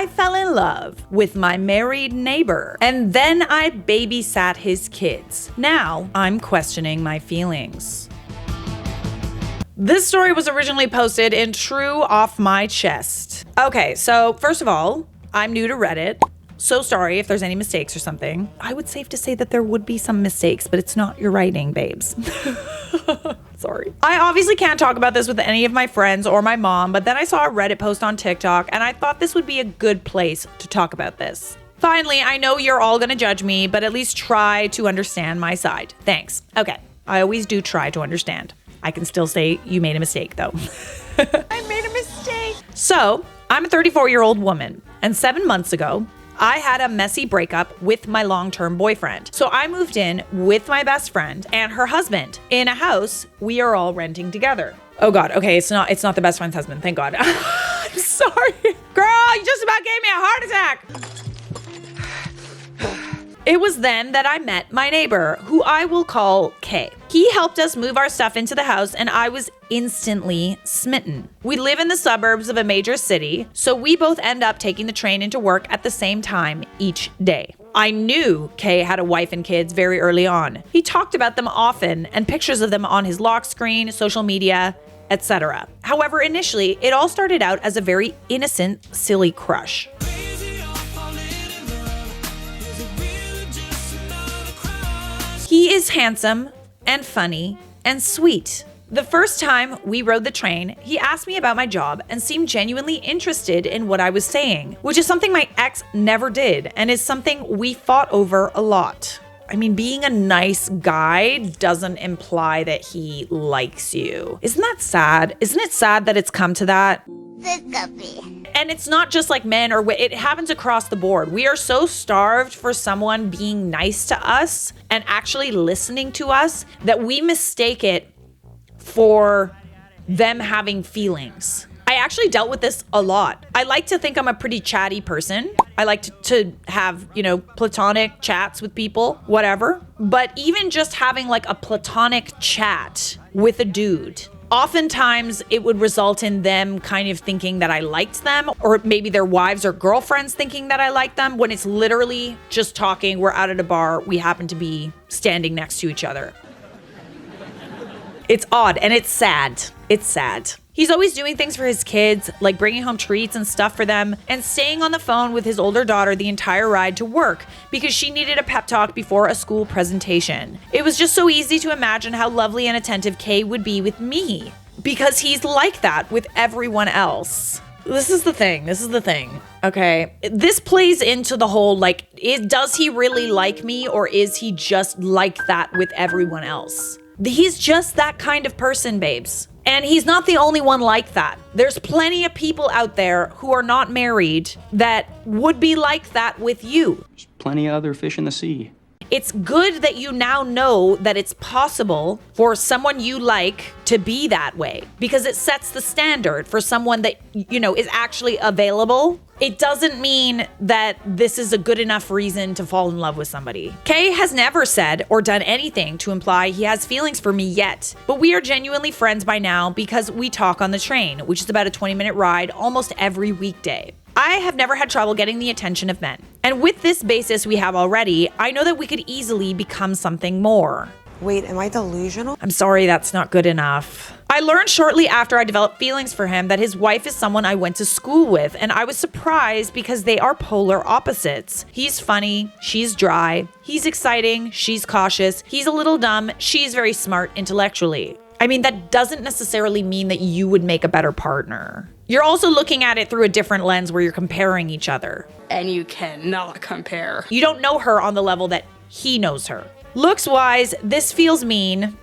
I fell in love with my married neighbor, and then I babysat his kids. Now I'm questioning my feelings. This story was originally posted in True Off My Chest. Okay, so first of all, I'm new to Reddit. So sorry if there's any mistakes or something. I would safe to say that there would be some mistakes, but it's not your writing, babes. Sorry. I obviously can't talk about this with any of my friends or my mom, but then I saw a Reddit post on TikTok and I thought this would be a good place to talk about this. Finally, I know you're all gonna judge me, but at least try to understand my side. Thanks. Okay, I always do try to understand. I can still say you made a mistake though. I made a mistake. So, I'm a 34-year-old woman, and 7 months ago, I had a messy breakup with my long-term boyfriend. So I moved in with my best friend and her husband in a house we are all renting together. Oh God, okay, it's not the best friend's husband, thank God. I'm sorry. Girl, you just about gave me a heart attack. It was then that I met my neighbor, who I will call Kay. He helped us move our stuff into the house and I was instantly smitten. We live in the suburbs of a major city, so we both end up taking the train into work at the same time each day. I knew Kay had a wife and kids very early on. He talked about them often and pictures of them on his lock screen, social media, etc. However, initially, it all started out as a very innocent, silly crush. He is handsome and funny and sweet. The first time we rode the train, he asked me about my job and seemed genuinely interested in what I was saying, which is something my ex never did and is something we fought over a lot. I mean, being a nice guy doesn't imply that he likes you. Isn't that sad? Isn't it sad that it's come to that? And it's not just like men or it happens across the board. We are so starved for someone being nice to us and actually listening to us that we mistake it for them having feelings. I actually dealt with this a lot. I like to think I'm a pretty chatty person. I like to have, platonic chats with people, whatever. But even just having like a platonic chat with a dude, oftentimes it would result in them kind of thinking that I liked them, or maybe their wives or girlfriends thinking that I liked them, when it's literally just talking. We're out at a bar. We happen to be standing next to each other. It's odd and it's sad. It's sad. He's always doing things for his kids, like bringing home treats and stuff for them, and staying on the phone with his older daughter the entire ride to work because she needed a pep talk before a school presentation. It was just so easy to imagine how lovely and attentive Kay would be with me, because he's like that with everyone else. This is the thing. Okay. This plays into the whole, does he really like me, or is he just like that with everyone else? He's just that kind of person, babes. And he's not the only one like that. There's plenty of people out there who are not married that would be like that with you. There's plenty of other fish in the sea. It's good that you now know that it's possible for someone you like to be that way, because it sets the standard for someone that, is actually available. It doesn't mean that this is a good enough reason to fall in love with somebody. Kay has never said or done anything to imply he has feelings for me yet, but we are genuinely friends by now because we talk on the train, which is about a 20-minute ride almost every weekday. I have never had trouble getting the attention of men. And with this basis we have already, I know that we could easily become something more. Wait, am I delusional? I'm sorry, that's not good enough. I learned shortly after I developed feelings for him that his wife is someone I went to school with, and I was surprised because they are polar opposites. He's funny, she's dry. He's exciting, she's cautious. He's a little dumb, she's very smart intellectually. I mean, that doesn't necessarily mean that you would make a better partner. You're also looking at it through a different lens where you're comparing each other. And you cannot compare. You don't know her on the level that he knows her. Looks-wise, this feels mean,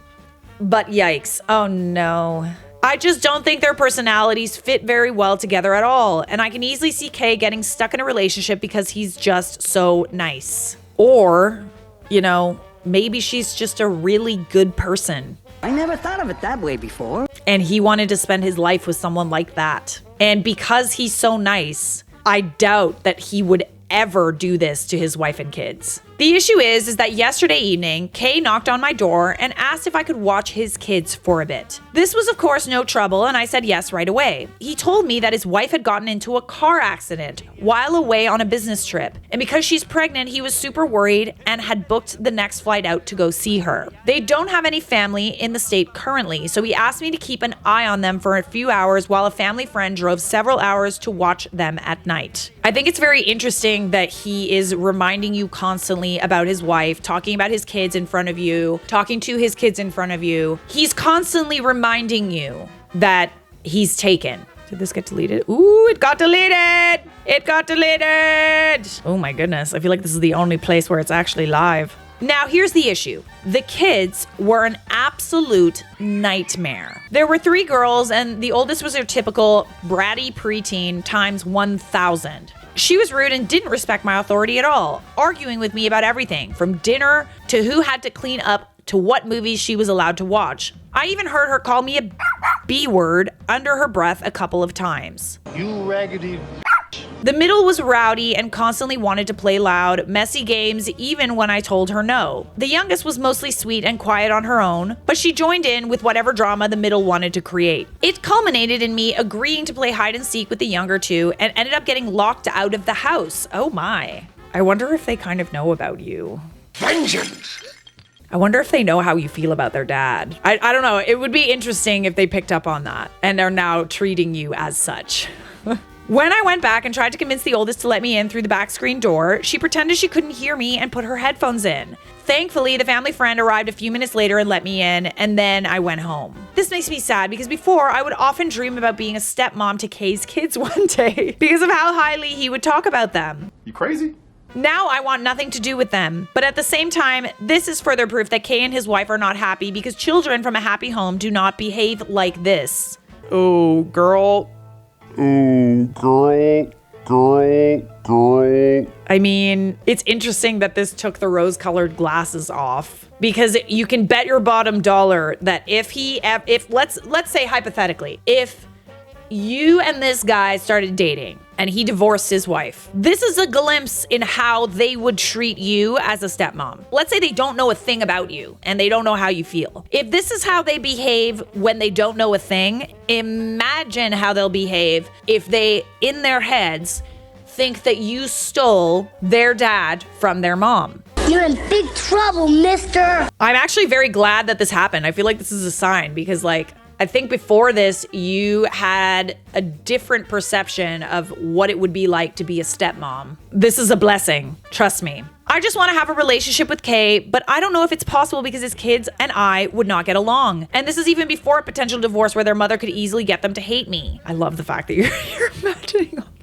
but yikes. Oh no. I just don't think their personalities fit very well together at all, and I can easily see Kay getting stuck in a relationship because he's just so nice. Or, maybe she's just a really good person. I never thought of it that way before. And he wanted to spend his life with someone like that. And because he's so nice, I doubt that he would ever do this to his wife and kids. The issue is that yesterday evening, Kay knocked on my door and asked if I could watch his kids for a bit. This was of course no trouble, and I said yes right away. He told me that his wife had gotten into a car accident while away on a business trip, and because she's pregnant, he was super worried and had booked the next flight out to go see her. They don't have any family in the state currently, so he asked me to keep an eye on them for a few hours while a family friend drove several hours to watch them at night. I think it's very interesting that he is reminding you constantly about his wife, talking about his kids in front of you, talking to his kids in front of you. He's constantly reminding you that he's taken. Did this get deleted? Ooh, it got deleted! It got deleted! Oh my goodness, I feel like this is the only place where it's actually live. Now, here's the issue. The kids were an absolute nightmare. There were 3 girls, and the oldest was your typical bratty preteen times 1,000. She was rude and didn't respect my authority at all, arguing with me about everything, from dinner to who had to clean up to what movies she was allowed to watch. I even heard her call me a B word under her breath a couple of times. You raggedy. The middle was rowdy and constantly wanted to play loud, messy games even when I told her no. The youngest was mostly sweet and quiet on her own, but she joined in with whatever drama the middle wanted to create. It culminated in me agreeing to play hide and seek with the younger 2 and ended up getting locked out of the house. Oh my. I wonder if they kind of know about you. Vengeance! I wonder if they know how you feel about their dad. I don't know. It would be interesting if they picked up on that and are now treating you as such. When I went back and tried to convince the oldest to let me in through the back screen door, she pretended she couldn't hear me and put her headphones in. Thankfully, the family friend arrived a few minutes later and let me in, and then I went home. This makes me sad because before, I would often dream about being a stepmom to Kay's kids one day because of how highly he would talk about them. You crazy? Now I want nothing to do with them. But at the same time, this is further proof that Kay and his wife are not happy because children from a happy home do not behave like this. Oh, girl. I mean, it's interesting that this took the rose-colored glasses off because you can bet your bottom dollar that if let's say hypothetically, if you and this guy started dating and he divorced his wife, this is a glimpse in how they would treat you as a stepmom. Let's say they don't know a thing about you and they don't know how you feel. If this is how they behave when they don't know a thing, imagine how they'll behave if they, in their heads, think that you stole their dad from their mom. You're in big trouble, mister. I'm actually very glad that this happened. I feel like this is a sign because, like, I think before this, you had a different perception of what it would be like to be a stepmom. This is a blessing, trust me. I just want to have a relationship with Kay, but I don't know if it's possible because his kids and I would not get along. And this is even before a potential divorce where their mother could easily get them to hate me. I love the fact that you're imagining all this.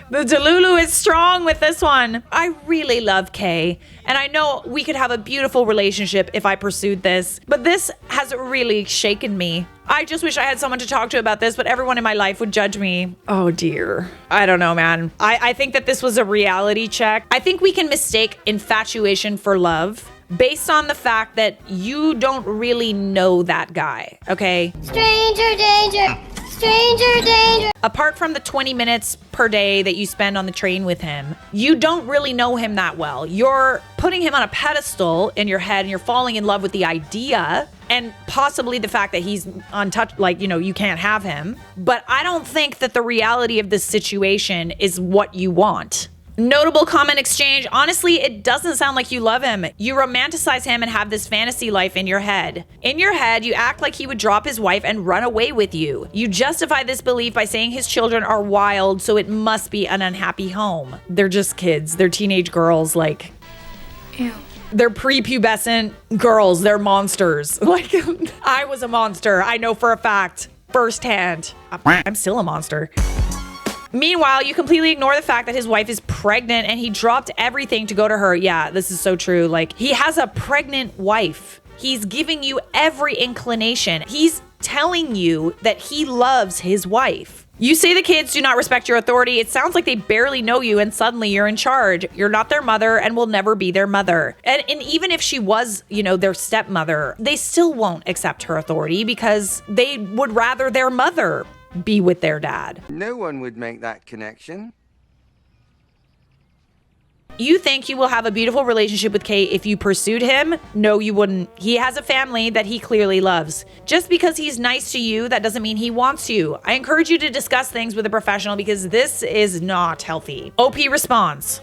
The Delulu is strong with this one. I really love Kay, and I know we could have a beautiful relationship if I pursued this, but this has really shaken me. I just wish I had someone to talk to about this, but everyone in my life would judge me. Oh dear. I don't know, man. I think that this was a reality check. I think we can mistake infatuation for love based on the fact that you don't really know that guy, okay? Stranger danger. Stranger danger. Apart from the 20 minutes per day that you spend on the train with him, you don't really know him that well. You're putting him on a pedestal in your head and you're falling in love with the idea and possibly the fact that he's untouched, like, you know, you can't have him. But I don't think that the reality of this situation is what you want. Notable comment exchange. Honestly, it doesn't sound like you love him. You romanticize him and have this fantasy life in your head. In your head, you act like he would drop his wife and run away with you. You justify this belief by saying his children are wild, so it must be an unhappy home. They're just kids. They're teenage girls, like... Ew. They're prepubescent girls. They're monsters. Like, I was a monster. I know for a fact. Firsthand. I'm still a monster. Meanwhile, you completely ignore the fact that his wife is pregnant and he dropped everything to go to her. Yeah, this is so true. Like, he has a pregnant wife. He's giving you every inclination. He's telling you that he loves his wife. You say the kids do not respect your authority. It sounds like they barely know you and suddenly you're in charge. You're not their mother and will never be their mother. And even if she was, you know, their stepmother, they still won't accept her authority because they would rather their mother be with their dad. No one would make that connection. You think you will have a beautiful relationship with Kay if you pursued him? No, you wouldn't. He has a family that he clearly loves. Just because he's nice to you, that doesn't mean he wants you. I encourage you to discuss things with a professional because this is not healthy. OP responds.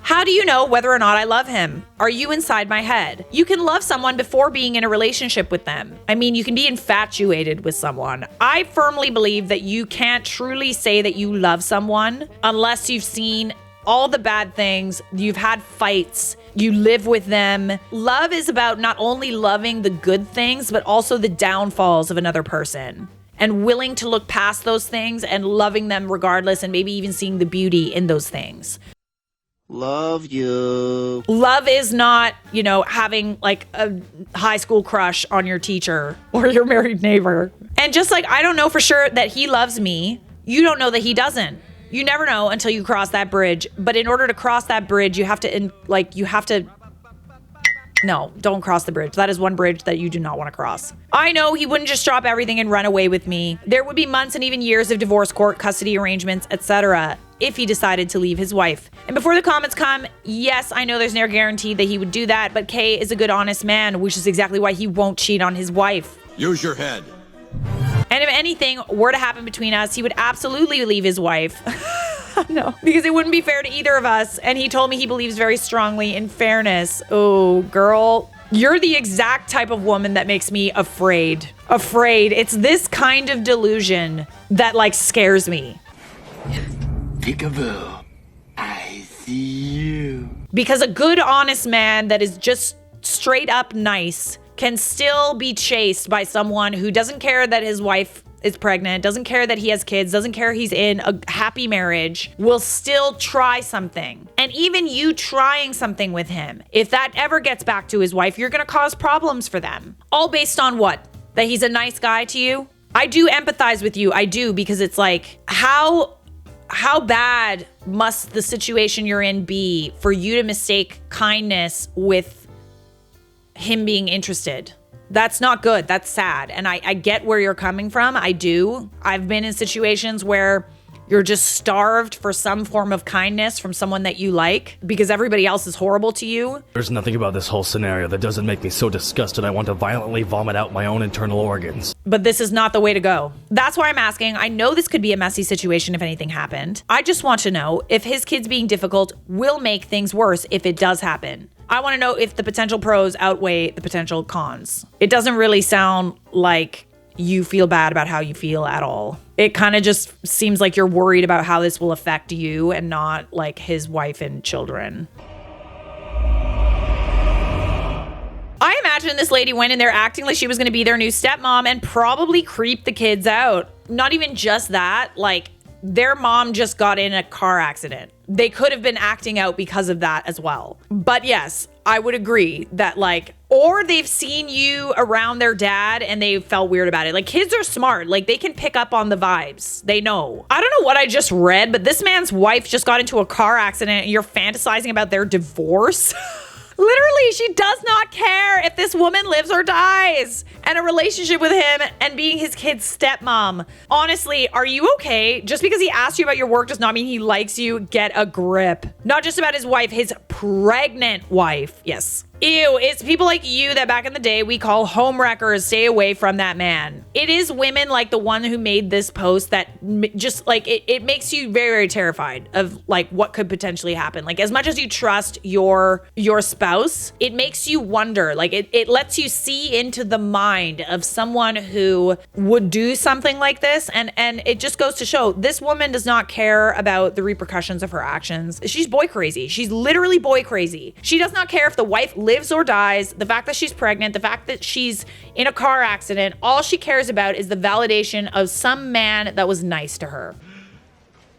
How do you know whether or not I love him? Are you inside my head? You can love someone before being in a relationship with them. I mean, you can be infatuated with someone. I firmly believe that you can't truly say that you love someone unless you've seen all the bad things, you've had fights, you live with them. Love is about not only loving the good things, but also the downfalls of another person. And willing to look past those things and loving them regardless, and maybe even seeing the beauty in those things. Love you. Love is not, having like a high school crush on your teacher or your married neighbor. And just like I don't know for sure that he loves me, you don't know that he doesn't. You never know until you cross that bridge. But in order to cross that bridge, no, don't cross the bridge. That is one bridge that you do not want to cross. I know he wouldn't just drop everything and run away with me. There would be months and even years of divorce court, custody arrangements, etc. if he decided to leave his wife. And before the comments come, yes, I know there's no guarantee that he would do that, but Kay is a good, honest man, which is exactly why he won't cheat on his wife. Use your head. And if anything were to happen between us, he would absolutely leave his wife. No, because it wouldn't be fair to either of us. And he told me he believes very strongly in fairness. Oh, girl, you're the exact type of woman that makes me afraid. Afraid. It's this kind of delusion that scares me. Peekaboo. I see you. Because a good, honest man that is just straight up nice can still be chased by someone who doesn't care that his wife is pregnant, doesn't care that he has kids, doesn't care he's in a happy marriage, will still try something. And even you trying something with him, if that ever gets back to his wife, you're gonna cause problems for them. All based on what? That he's a nice guy to you? I do empathize with you, I do, because it's like, how bad must the situation you're in be for you to mistake kindness with him being interested? That's not good. That's sad. And I get where you're coming from. I do. I've been in situations where you're just starved for some form of kindness from someone that you like because everybody else is horrible to you. There's nothing about this whole scenario that doesn't make me so disgusted I want to violently vomit out my own internal organs. But this is not the way to go. That's why I'm asking. I know this could be a messy situation if anything happened. I just want to know if his kids being difficult will make things worse if it does happen. I want to know if the potential pros outweigh the potential cons. It doesn't really sound like you feel bad about how you feel at all. It kind of just seems like you're worried about how this will affect you and not like his wife and children. I imagine this lady went in there acting like she was going to be their new stepmom and probably creeped the kids out. Not even just that, their mom just got in a car accident. They could have been acting out because of that as well. But yes, I would agree that or they've seen you around their dad and they felt weird about it. Kids are smart. They can pick up on the vibes. They know. I don't know what I just read, but this man's wife just got into a car accident and you're fantasizing about their divorce. Literally, she does not care if this woman lives or dies. And a relationship with him and being his kid's stepmom. Honestly, are you okay? Just because he asked you about your work does not mean he likes you. Get a grip. Not just about his wife, his pregnant wife. Yes. Ew, it's people like you that back in the day we call homewreckers. Stay away from that man. It is women like the one who made this post that just it makes you very, very terrified of what could potentially happen. As much as you trust your spouse, it makes you wonder. It lets you see into the mind of someone who would do something like this. And it just goes to show this woman does not care about the repercussions of her actions. She's boy crazy. She's literally boy crazy. She does not care if the wife lives or dies, the fact that she's pregnant, the fact that she's in a car accident. All she cares about is the validation of some man that was nice to her.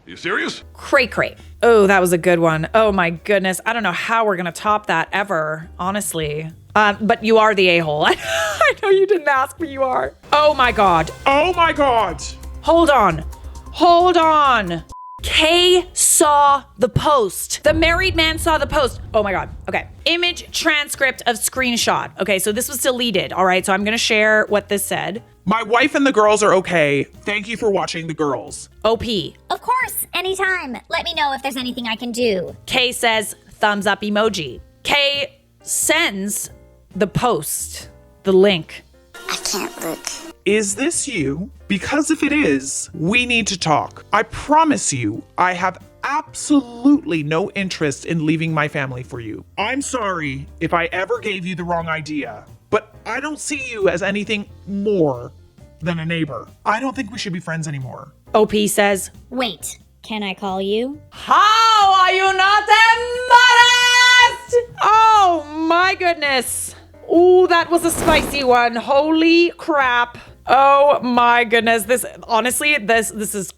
You serious? Cray. Oh, that was a good one. Oh my goodness. I don't know how we're gonna top that ever, honestly. But you are the a-hole. I know you didn't ask, but you are. Oh my God. Oh my God. Hold on. Kay saw the post. The married man saw the post. Oh my God. Okay. Image transcript of screenshot. Okay, so this was deleted. All right, so I'm gonna share what this said. My wife and the girls are okay. Thank you for watching the girls. OP. Of course, Anytime. Let me know if there's anything I can do. Kay says thumbs up emoji. Kay sends the post, the link. I can't look. Is this you? Because if it is, we need to talk. I promise you, I have absolutely no interest in leaving my family for you. I'm sorry if I ever gave you the wrong idea, but I don't see you as anything more than a neighbor. I don't think we should be friends anymore. OP says, Wait, can I call you? how are you not embarrassed? Oh my goodness. Ooh, that was a spicy one. Holy crap. Oh my goodness. This is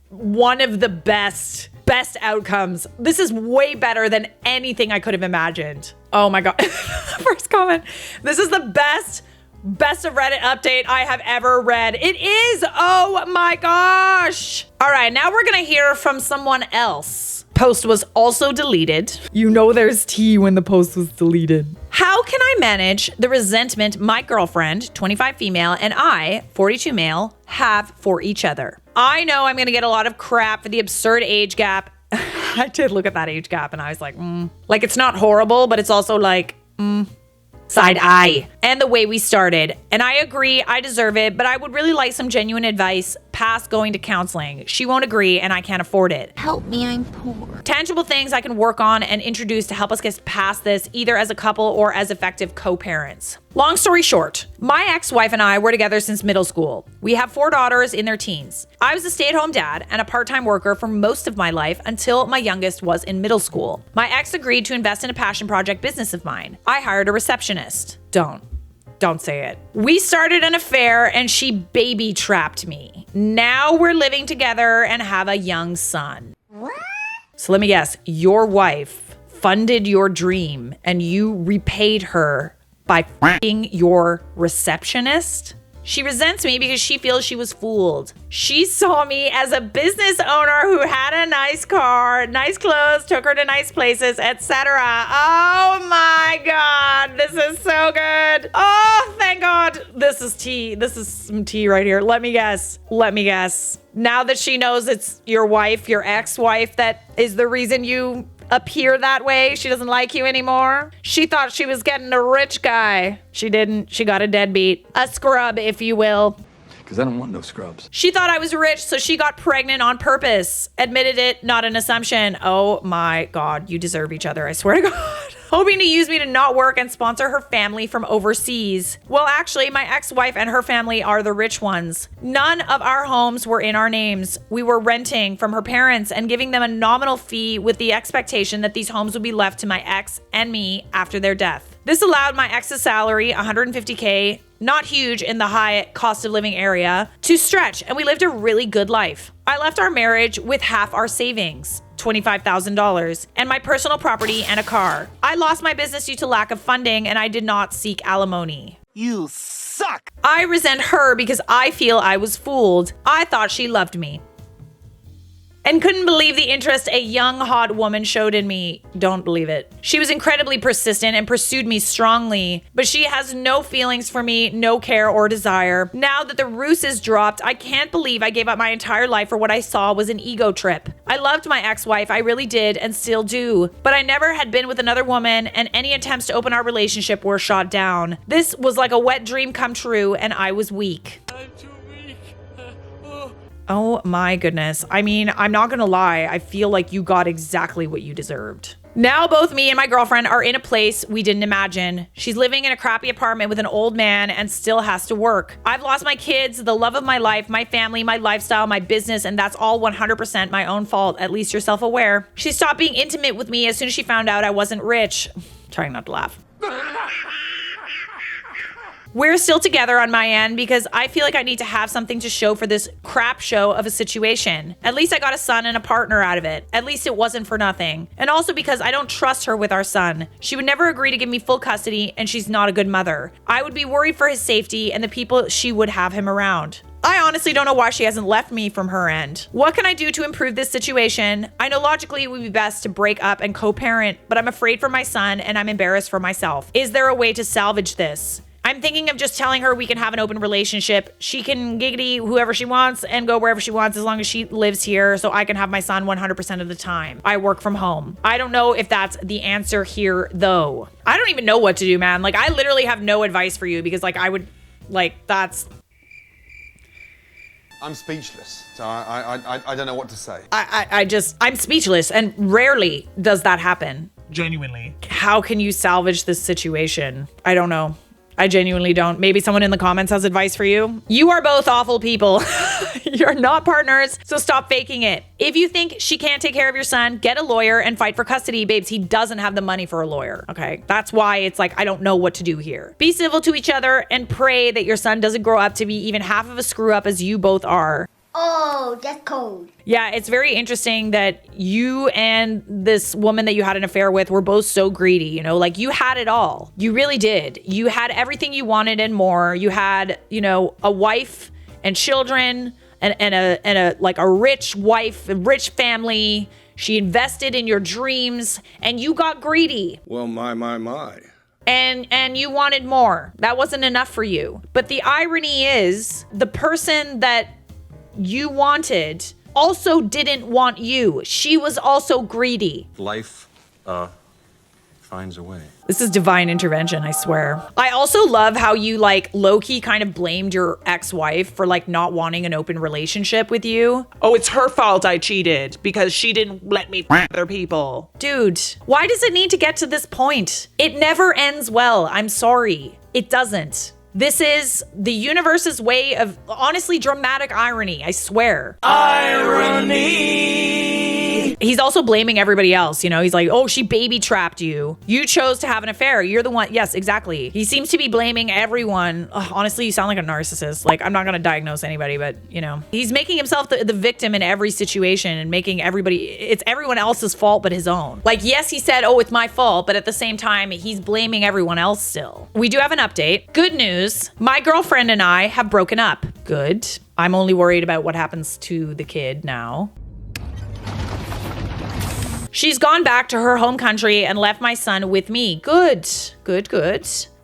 one of the best outcomes. This is way better than anything I could have imagined. Oh my God. First comment. This is the best of Reddit update I have ever read. It is. Oh my gosh. All right, now we're gonna hear from someone else. Post was also deleted. You know there's tea when the post was deleted. How can I manage the resentment my girlfriend, 25 female, and I, 42 male, have for each other? I know I'm gonna get a lot of crap for the absurd age gap. I did look at that age gap and I was like, Like, it's not horrible, but it's also like, side eye. And the way we started. And I agree, I deserve it, but I would really like some genuine advice past going to counseling. She won't agree and I can't afford it. Help me, I'm poor. Tangible things I can work on and introduce to help us get past this, either as a couple or as effective co-parents. Long story short, my ex-wife and I were together since middle school. We have 4 daughters in their teens. I was a stay-at-home dad and a part-time worker for most of my life until my youngest was in middle school. My ex agreed to invest in a passion project business of mine. I hired a receptionist. Don't say it. We started an affair and she baby trapped me. Now we're living together and have a young son. What? So let me guess, your wife funded your dream and you repaid her by f***ing your receptionist? She resents me because she feels she was fooled. She saw me as a business owner who had a nice car, nice clothes, took her to nice places, etc. Oh my God, this is so good. Oh, thank God. This is tea. This is some tea right here. Let me guess. Now that she knows it's your wife, your ex-wife, that is the reason you appear that way, she doesn't like you anymore. She thought she was getting a rich guy. She didn't. She got a deadbeat. A scrub, if you will. Because I don't want no scrubs. She thought I was rich, so she got pregnant on purpose. Admitted it, not an assumption. Oh my God, you deserve each other, I swear to God. Hoping to use me to not work and sponsor her family from overseas. Well, actually, my ex-wife and her family are the rich ones. None of our homes were in our names. We were renting from her parents and giving them a nominal fee with the expectation that these homes would be left to my ex and me after their death. This allowed my ex's salary, $150K, not huge in the high cost of living area, to stretch, and we lived a really good life. I left our marriage with half our savings, $25,000, and my personal property and a car. I lost my business due to lack of funding, and I did not seek alimony. You suck! I resent her because I feel I was fooled. I thought she loved me and couldn't believe the interest a young, hot woman showed in me. Don't believe it. She was incredibly persistent and pursued me strongly, but she has no feelings for me, no care or desire. Now that the ruse is dropped, I can't believe I gave up my entire life for what I saw was an ego trip. I loved my ex-wife, I really did, and still do, but I never had been with another woman, and any attempts to open our relationship were shot down. This was like a wet dream come true, and I was weak. Oh my goodness. I mean, I'm not gonna lie. I feel like you got exactly what you deserved. Now both me and my girlfriend are in a place we didn't imagine. She's living in a crappy apartment with an old man and still has to work. I've lost my kids, the love of my life, my family, my lifestyle, my business, and that's all 100% my own fault. At least you're self-aware. She stopped being intimate with me as soon as she found out I wasn't rich. Trying not to laugh. We're still together on my end because I feel like I need to have something to show for this crap show of a situation. At least I got a son and a partner out of it. At least it wasn't for nothing. And also because I don't trust her with our son. She would never agree to give me full custody, and she's not a good mother. I would be worried for his safety and the people she would have him around. I honestly don't know why she hasn't left me from her end. What can I do to improve this situation? I know logically it would be best to break up and co-parent, but I'm afraid for my son and I'm embarrassed for myself. Is there a way to salvage this? I I'm thinking of just telling her we can have an open relationship. She can giggity whoever she wants and go wherever she wants as long as she lives here, so I can have my son 100% of the time. I work from home. I don't know if that's the answer here, though. I don't even know what to do, man. Like, I literally have no advice for you because, like, I would, like, that's... I'm speechless, so I don't know what to say. I'm speechless, and rarely does that happen. Genuinely. How can you salvage this situation? I don't know. I genuinely don't. Maybe someone in the comments has advice for you. You are both awful people. You're not partners, so stop faking it. If you think she can't take care of your son, get a lawyer and fight for custody, babes. He doesn't have the money for a lawyer, okay? That's why it's like, I don't know what to do here. Be civil to each other and pray that your son doesn't grow up to be even half of a screw up as you both are. Oh, that's cold. Yeah, it's very interesting that you and this woman that you had an affair with were both so greedy, you know, like you had it all. You really did. You had everything you wanted and more. You had, you know, a wife and children and a rich wife, a rich family. She invested in your dreams and you got greedy. Well, my. And you wanted more. That wasn't enough for you. But the irony is the person that you wanted also didn't want you. She was also greedy. Life, finds a way. This is divine intervention, I swear. I also love how you like low-key kind of blamed your ex-wife for like not wanting an open relationship with you. Oh, it's her fault I cheated because she didn't let me f other people. Dude, why does it need to get to this point? It never ends well. I'm sorry. It doesn't. This is the universe's way of honestly dramatic irony, I swear. Irony! He's also blaming everybody else, you know? He's like, oh, she baby trapped you. You chose to have an affair. You're the one. Yes, exactly. He seems to be blaming everyone. Ugh, honestly, you sound like a narcissist. Like, I'm not gonna diagnose anybody, but, you know. He's making himself the victim in every situation and making it's everyone else's fault but his own. Like, yes, he said, oh, it's my fault, but at the same time, he's blaming everyone else still. We do have an update. Good news. My girlfriend and I have broken up. Good. I'm only worried about what happens to the kid now. She's gone back to her home country and left my son with me. Good.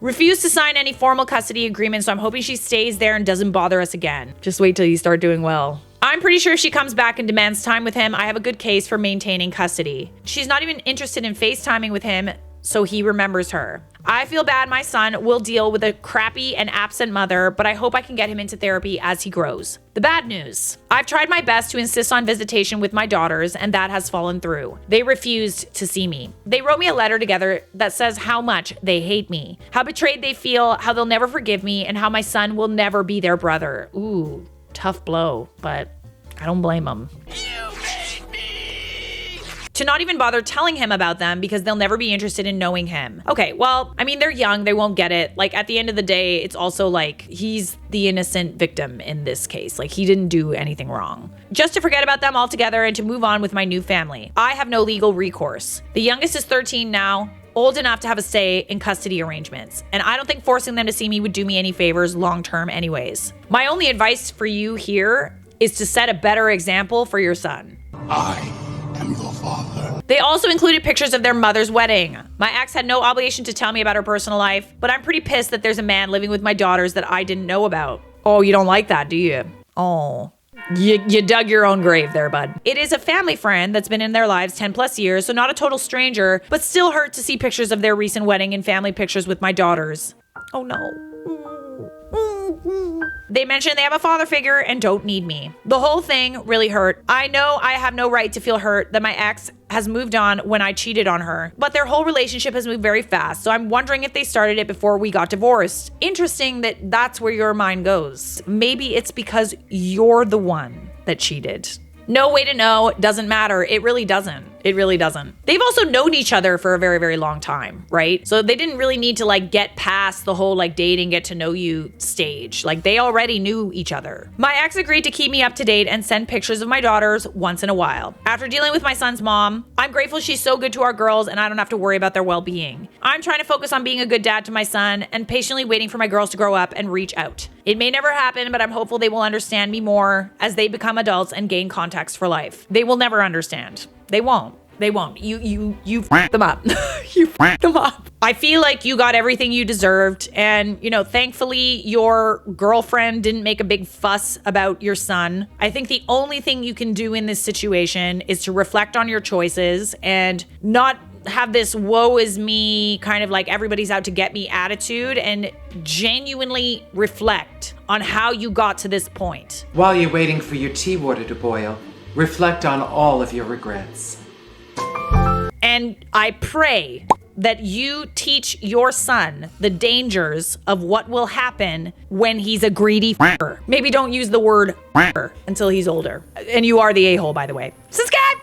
Refused to sign any formal custody agreement, so I'm hoping she stays there and doesn't bother us again. Just wait till you start doing well. I'm pretty sure if she comes back and demands time with him, I have a good case for maintaining custody. She's not even interested in FaceTiming with him, so he remembers her. I feel bad my son will deal with a crappy and absent mother, but I hope I can get him into therapy as he grows. The bad news. I've tried my best to insist on visitation with my daughters, and that has fallen through. They refused to see me. They wrote me a letter together that says how much they hate me, how betrayed they feel, how they'll never forgive me, and how my son will never be their brother. Ooh, tough blow, but I don't blame them. To not even bother telling him about them because they'll never be interested in knowing him. Okay, well, I mean, they're young, they won't get it. Like, at the end of the day, it's also like, he's the innocent victim in this case. Like, he didn't do anything wrong. Just to forget about them altogether and to move on with my new family. I have no legal recourse. The youngest is 13 now, old enough to have a say in custody arrangements. And I don't think forcing them to see me would do me any favors long-term anyways. My only advice for you here is to set a better example for your son. I'm your father. They also included pictures of their mother's wedding. My ex had no obligation to tell me about her personal life, but I'm pretty pissed that there's a man living with my daughters that I didn't know about. Oh, you don't like that, do you? Oh. You dug your own grave there, bud. It is a family friend that's been in their lives 10 plus years, so not a total stranger, but still hurt to see pictures of their recent wedding and family pictures with my daughters. Oh no. They mention they have a father figure and don't need me. The whole thing really hurt. I know I have no right to feel hurt that my ex has moved on when I cheated on her, but their whole relationship has moved very fast, so I'm wondering if they started it before we got divorced. Interesting that that's where your mind goes. Maybe it's because you're the one that cheated. No way to know. Doesn't matter. It really doesn't. It really doesn't. They've also known each other for a very, very long time, right? So they didn't really need to like get past the whole like dating, get to know you stage. Like they already knew each other. My ex agreed to keep me up to date and send pictures of my daughters once in a while. After dealing with my son's mom, I'm grateful she's so good to our girls and I don't have to worry about their well-being. I'm trying to focus on being a good dad to my son and patiently waiting for my girls to grow up and reach out. It may never happen, but I'm hopeful they will understand me more as they become adults and gain context for life. They will never understand. They won't. They won't. You f***ed them up. You f***ed them up. I feel like you got everything you deserved. And, you know, thankfully your girlfriend didn't make a big fuss about your son. I think the only thing you can do in this situation is to reflect on your choices and not have this woe is me kind of like everybody's out to get me attitude, and genuinely reflect on how you got to this point. While you're waiting for your tea water to boil, reflect on all of your regrets. And I pray that you teach your son the dangers of what will happen when he's a greedy f***er. Maybe don't use the word f***er until he's older. And you are the a-hole, by the way. Subscribe!